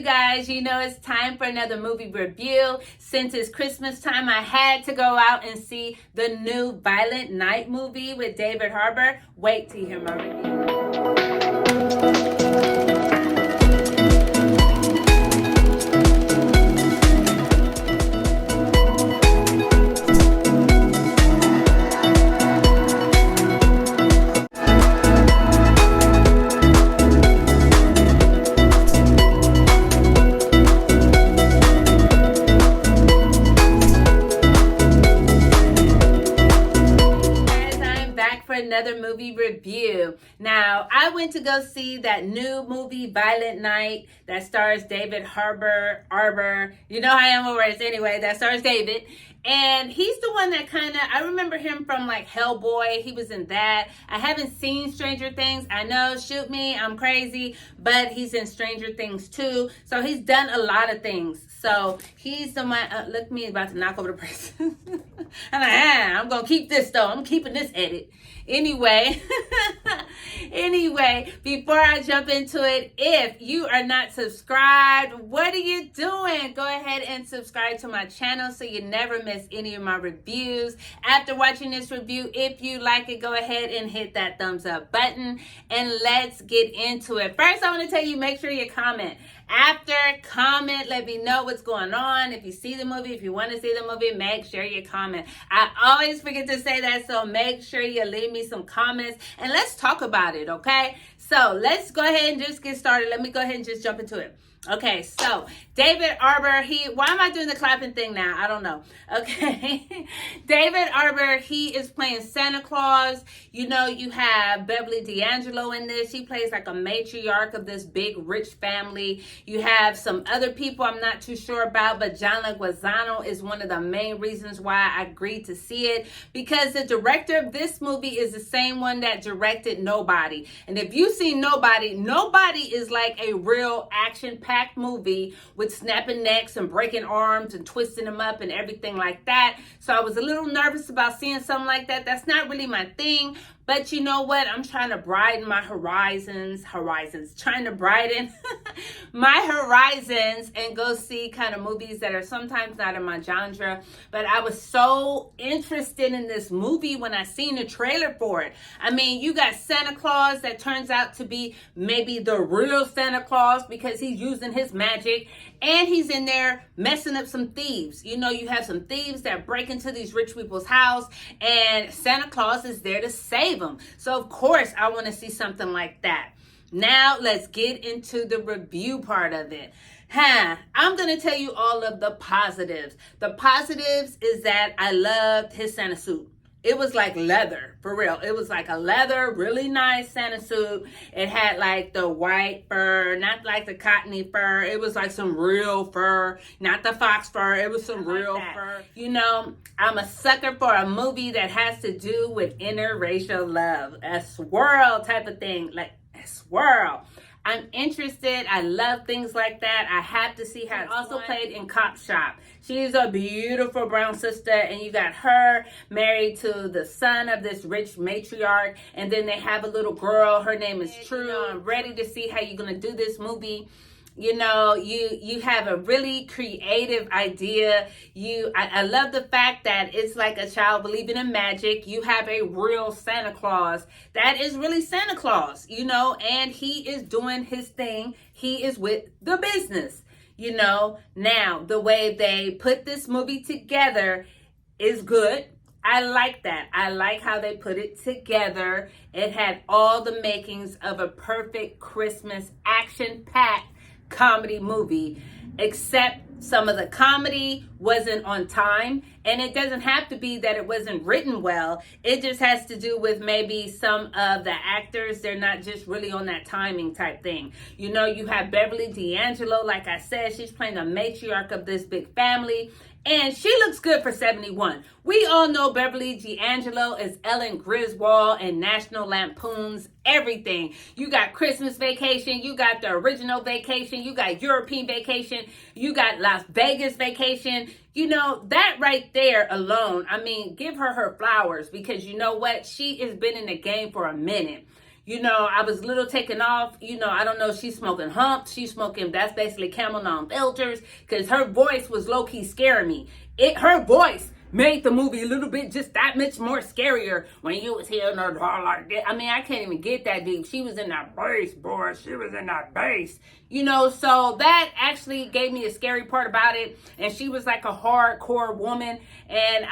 guys? You know it's time for another movie review. Since it's Christmas time, I had to go out and see the new Violent Night movie with David Harbour. Wait till you hear my review. Another movie review. Now, I went to go see that new movie, Violent Night, that stars David Harbour. You know how I am with words anyway, that stars David. And he's the one that I remember him from like Hellboy. He was in that. I haven't seen Stranger Things. I know, shoot me, I'm crazy. But he's in Stranger Things too. So he's done a lot of things. So he's the one, look at me about to knock over the person. I'm going to keep this though. I'm keeping this edit. Anyway, before I jump into it, if you are not subscribed, what are you doing? Go ahead and subscribe to my channel so you never miss any of my reviews. After watching this review, if you like it, go ahead and hit that thumbs up button and let's get into it. First, I want to tell you, make sure you comment. After, comment, let me know what's going on. If you see the movie, if you want to see the movie, make sure you comment. I always forget to say that, so make sure you leave me some comments and let's talk about it, okay? So let's go ahead and just get started. Let me go ahead and just jump into it. Okay, so David Harbour, why am I doing the clapping thing now? I don't know. Okay, David Harbour, he is playing Santa Claus. You know, you have Beverly D'Angelo in this. He plays like a matriarch of this big rich family. You have some other people I'm not too sure about, but John Leguizamo is one of the main reasons why I agreed to see it, because the director of this movie is the same one that directed Nobody. And if you've seen Nobody is like a real action-packed movie with snapping necks and breaking arms and twisting them up and everything like that. So I was a little nervous about seeing something like that. That's not really my thing. But you know what? I'm trying to broaden my horizons, trying to broaden my horizons and go see kind of movies that are sometimes not in my genre. But I was so interested in this movie when I seen the trailer for it. I mean, you got Santa Claus that turns out to be maybe the real Santa Claus because he's using his magic. And he's in there messing up some thieves. You know, you have some thieves that break into these rich people's house and Santa Claus is there to save them. So, of course, I want to see something like that. Now, let's get into the review part of it. I'm going to tell you all of the positives. The positives is that I loved his Santa suit. It was like leather, for real. It was like a leather, really nice Santa suit. It had like the white fur, not like the cottony fur. It was like some real fur, not the fox fur. It was some real fur. You know, I'm a sucker for a movie that has to do with interracial love. A swirl type of thing, like a swirl. I'm interested. I love things like that. I have to see how it's also played in Cop Shop. She's a beautiful brown sister, and you got her married to the son of this rich matriarch, and then they have a little girl. Her name is Gertrude. I'm ready to see how you're going to do this movie. You know, you have a really creative idea. I love the fact that it's like a child believing in magic. You have a real Santa Claus that is really Santa Claus, you know, and he is doing his thing. He is with the business, you know. Now, the way they put this movie together is good. I like that. I like how they put it together. It had all the makings of a perfect Christmas action-packed comedy movie, except some of the comedy wasn't on time. And it doesn't have to be that it wasn't written well. It just has to do with maybe some of the actors. They're not just really on that timing type thing. You know, you have Beverly D'Angelo, like I said, she's playing the matriarch of this big family. And she looks good for 71. We all know Beverly D'Angelo is Ellen Griswold and National Lampoon's everything. You got Christmas Vacation, you got the original Vacation, you got European Vacation, you got Las Vegas Vacation. You know, that right there alone, I mean, give her flowers, because you know what? She has been in the game for a minute. You know, I was a little taken off. You know, I don't know. She's smoking humps. She's smoking, that's basically Camel non-filters, because her voice was low-key scaring me. Her voice made the movie a little bit just that much more scarier when you was hearing her like that. I mean, I can't even get that deep. She was in that bass, boy. She was in that bass. You know, so that actually gave me a scary part about it. And she was like a hardcore woman. And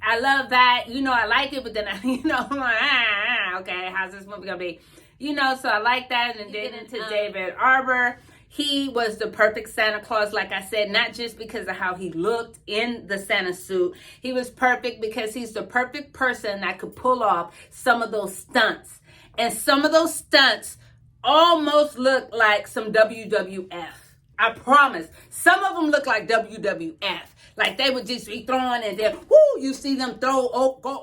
I love that. You know, I like it, but then, you know, I'm like, okay, how's this movie gonna be? You know, so I like that. And then into David Harbour. He was the perfect Santa Claus, like I said, not just because of how he looked in the Santa suit. He was perfect because he's the perfect person that could pull off some of those stunts. And some of those stunts almost look like some WWF. I promise. Some of them look like WWF. Like they would just be throwing and then, whoo, you see them go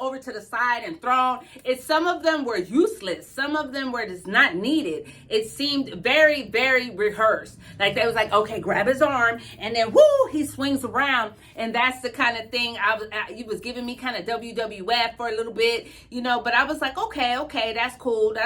over to the side and throw. Some of them were useless. Some of them were just not needed. It seemed very, very rehearsed. Like they was like, okay, grab his arm and then, whoo, he swings around. And that's the kind of thing you was giving me kind of WWF for a little bit, you know, but I was like, okay, that's cool.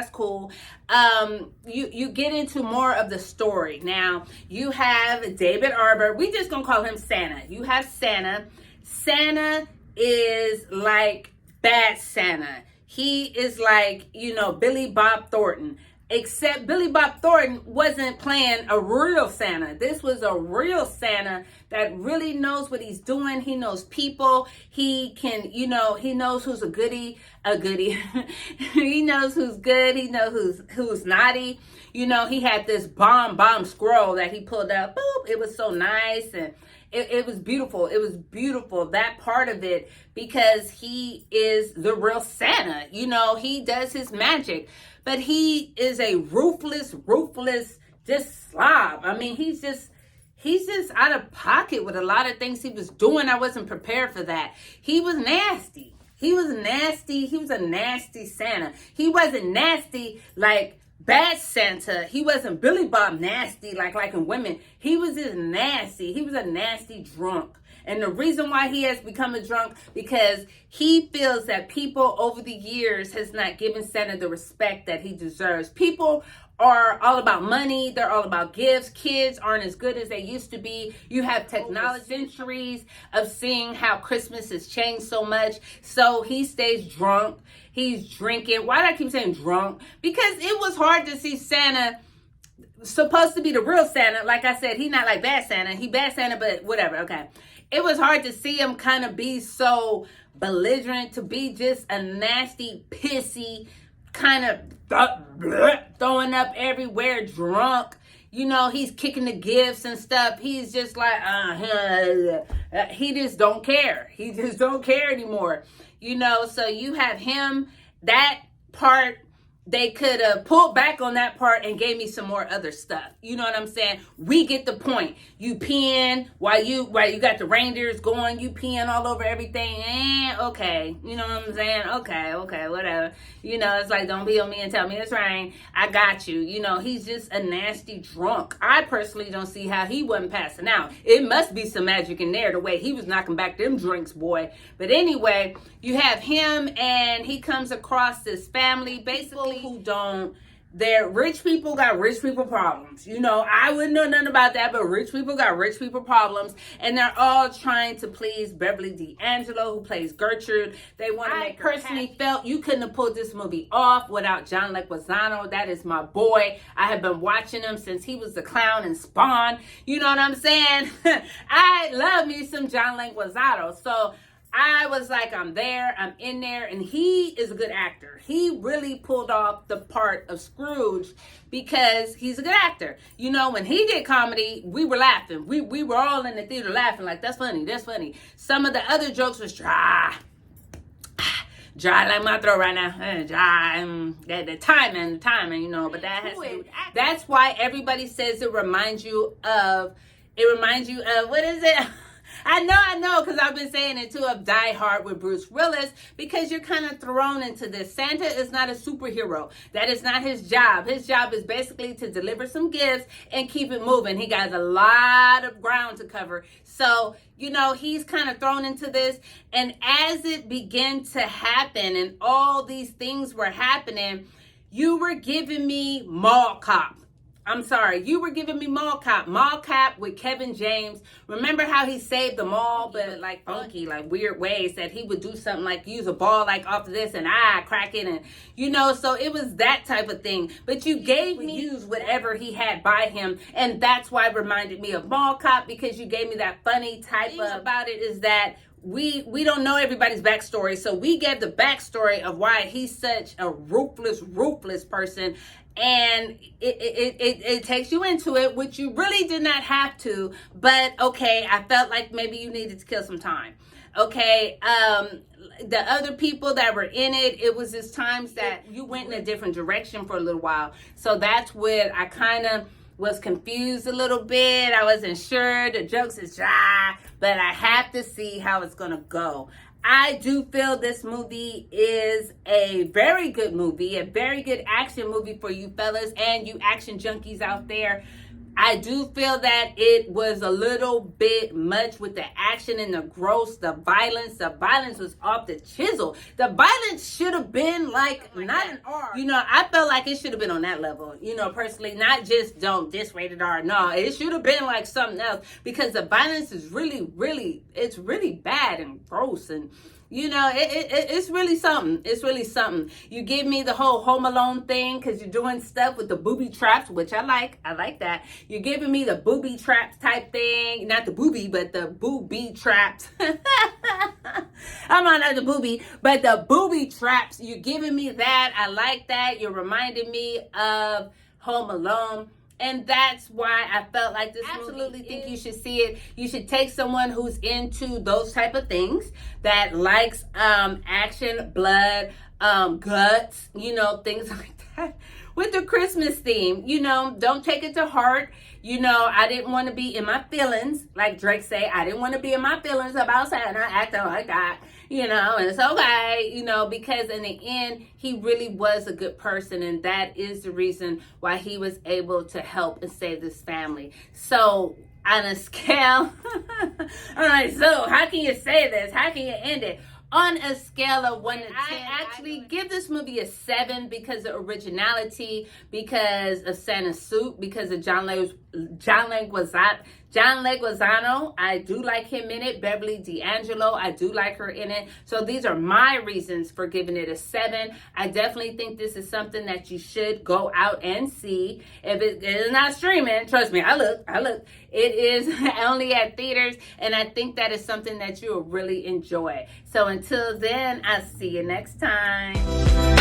You get into more of the story. Now, you have David Harbour. We just gonna call him Santa. You have Santa. Santa is like bad Santa. He is like, you know, Billy Bob Thornton. Except Billy Bob Thornton wasn't playing a real Santa. This was a real Santa that really knows what he's doing. He knows people. He can, you know, he knows who's a goodie. He knows who's good. He knows who's naughty. You know, he had this bomb scroll that he pulled out. Boop. It was so nice. And it was beautiful. It was beautiful, that part of it, because he is the real Santa. You know, he does his magic. But he is a ruthless, just slob. I mean, he's just out of pocket with a lot of things he was doing. I wasn't prepared for that. He was nasty. He was nasty. He was a nasty Santa. He wasn't nasty like bad Santa. He wasn't Billy Bob nasty like in women. He was just nasty. He was a nasty drunk. And the reason why he has become a drunk, because he feels that people over the years has not given Santa the respect that he deserves. People are all about money. They're all about gifts. Kids aren't as good as they used to be. You have technology, centuries of seeing how Christmas has changed so much. So he stays drunk. He's drinking. Why do I keep saying drunk? Because it was hard to see Santa supposed to be the real Santa. Like I said, he's not like bad Santa. He bad Santa, but whatever. Okay. It was hard to see him kind of be so belligerent, to be just a nasty, pissy, kind of throwing up everywhere, drunk. You know, he's kicking the gifts and stuff. He's just like, he just don't care. He just don't care anymore. You know, so you have him, that part. They could have pulled back on that part and gave me some more other stuff. You know what I'm saying? We get the point. You peeing while you got the reindeers going, you peeing all over everything. Okay. You know what I'm saying? Okay, whatever. You know, it's like, don't be on me and tell me it's rain. I got you. You know, he's just a nasty drunk. I personally don't see how he wasn't passing out. It must be some magic in there, the way he was knocking back them drinks, boy. But anyway, you have him, and he comes across this family, basically, who they're rich people got rich people problems. You know, I wouldn't know nothing about that, but rich people got rich people problems, and they're all trying to please Beverly D'Angelo, who plays Gertrude. They want to make her happy. I personally felt you couldn't have pulled this movie off without John Leguizamo. That is my boy. I have been watching him since he was the clown in Spawn. You know what I'm saying? I love me some John Leguizamo. So I was like, I'm in there, and he is a good actor. He really pulled off the part of Scrooge because he's a good actor. You know, when he did comedy, we were laughing. We were all in the theater laughing like, that's funny. Some of the other jokes was dry like my throat right now. Dry. The timing, you know, but that has to do. That's why everybody says it reminds you of, what is it? I know, because I've been saying it too, of Die Hard with Bruce Willis, because you're kind of thrown into this. Santa is not a superhero. That is not his job. His job is basically to deliver some gifts and keep it moving. He got a lot of ground to cover. So, you know, he's kind of thrown into this. And as it began to happen and all these things were happening, You were giving me Mall Cop. I'm sorry, you were giving me Mall Cop. Mall Cop with Kevin James. Remember how he saved the mall, but like funky, like weird ways that he would do something like use a ball like off of this and crack it, and you know, so it was that type of thing. But you gave me use whatever he had by him, and that's why it reminded me of Mall Cop, because you gave me that funny type of about it is that we don't know everybody's backstory, so we gave the backstory of why he's such a ruthless person, and it takes you into it, which you really did not have to, but okay, I felt like maybe you needed to kill some time. Okay, the other people that were in it, it was just times that you went in a different direction for a little while, so that's what I kind of was confused a little bit. I wasn't sure. The jokes is but I have to see how it's gonna go. I do feel this movie is a very good movie, a very good action movie for you fellas and you action junkies out there. I do feel that it was a little bit much with the action and the gross, the violence. The violence was off the chisel. The violence should have been like not an R. You know, I felt like it should have been on that level. You know, personally, not just this rated R. No, it should have been like something else, because the violence is it's really bad and gross, and you know, it's really something. It's really something. You give me the whole Home Alone thing because you're doing stuff with the booby traps, which I like. I like that. You're giving me the booby traps type thing. Not the booby, but the booby traps. I'm not the booby, but the booby traps. You're giving me that. I like that. You're reminding me of Home Alone. And that's why I felt like this absolutely think you should see it. You should take someone who's into those type of things, that likes action, blood, guts, you know, things like that, with the Christmas theme. You know, don't take it to heart. You know, I didn't want to be in my feelings, like Drake say. I didn't want to be in my feelings about Santa acting like that. You know, and it's okay, you know, because in the end, he really was a good person. And that is the reason why he was able to help and save this family. So on a scale, I'm like, so how can you say this? How can you end it? On a scale of 1 to 10, I actually give this movie a 7 because of originality, because of Santa's suit, because of John Leguizamo. I do like him in it. Beverly D'Angelo, I do like her in it. So these are my reasons for giving it a 7. I definitely think this is something that you should go out and see. If it is not streaming, trust me, I look. It is only at theaters, and I think that is something that you'll really enjoy. So until then, I'll see you next time.